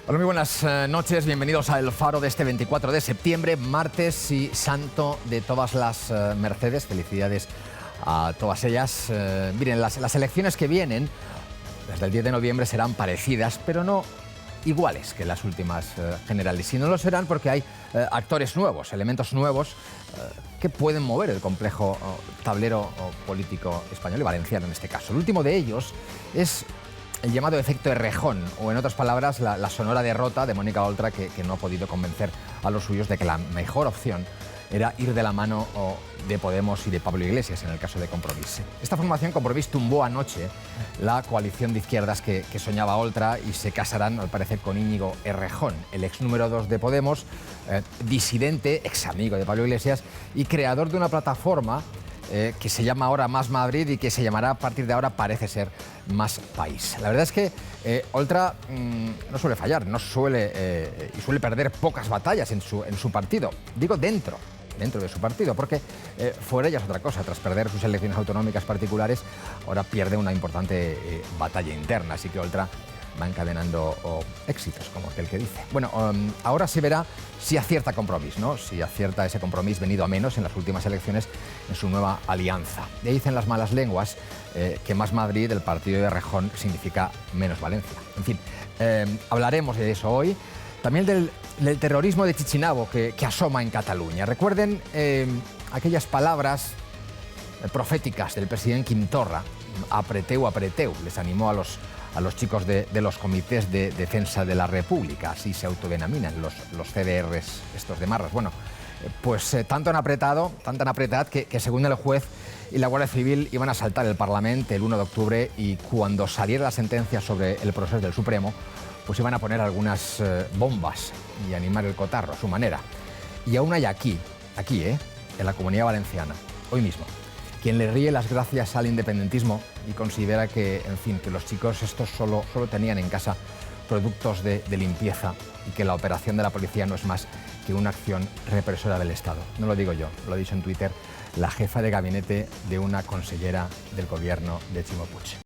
Hola, muy buenas noches, bienvenidos a El Faro de este 24 de septiembre, martes y santo de todas las Mercedes. Felicidades a todas ellas. Miren, las elecciones que vienen, desde el 10 de noviembre, serán parecidas, pero no iguales que las últimas generales. Y no lo serán porque hay actores nuevos, elementos nuevos que pueden mover el complejo tablero político español y valenciano en este caso. El último de ellos es el llamado efecto Errejón, o en otras palabras, la sonora derrota de Mónica Oltra, que no ha podido convencer a los suyos de que la mejor opción era ir de la mano de Podemos y de Pablo Iglesias en el caso de Compromís. Esta formación, Compromís, tumbó anoche la coalición de izquierdas que soñaba Oltra y se casarán, al parecer, con Íñigo Errejón, el ex número 2 de Podemos, disidente, ex amigo de Pablo Iglesias y creador de una plataforma que se llama ahora Más Madrid y que se llamará a partir de ahora, parece ser, Más País. La verdad es que Oltra no suele fallar, y suele perder pocas batallas en su partido. Digo dentro de su partido, porque fuera ya es otra cosa. Tras perder sus elecciones autonómicas particulares, ahora pierde una importante batalla interna, así que Oltra va encadenando éxitos, como aquel que dice. Bueno, ahora se verá si acierta Compromís, ¿no? Si acierta ese Compromís venido a menos en las últimas elecciones en su nueva alianza. Y dicen las malas lenguas que Más Madrid, el partido de Errejón, significa menos Valencia. En fin, hablaremos de eso hoy. También del terrorismo de Chichinabo que asoma en Cataluña. Recuerden aquellas palabras proféticas del presidente Quim Torra. Apreteu, apreteu. Les animó a los chicos de los comités de defensa de la República, así se autodenominan los CDRs estos de Marras. Bueno, pues tanto han apretado que según el juez y la Guardia Civil iban a asaltar el Parlamento el 1 de octubre y cuando saliera la sentencia sobre el proceso del Supremo, pues iban a poner algunas bombas y animar el cotarro a su manera. Y aún hay aquí, en la Comunidad Valenciana, hoy mismo, quien le ríe las gracias al independentismo y considera que, en fin, que los chicos estos solo tenían en casa productos de limpieza y que la operación de la policía no es más que una acción represora del Estado. No lo digo yo, lo ha dicho en Twitter la jefa de gabinete de una consellera del gobierno de Ximo Puig.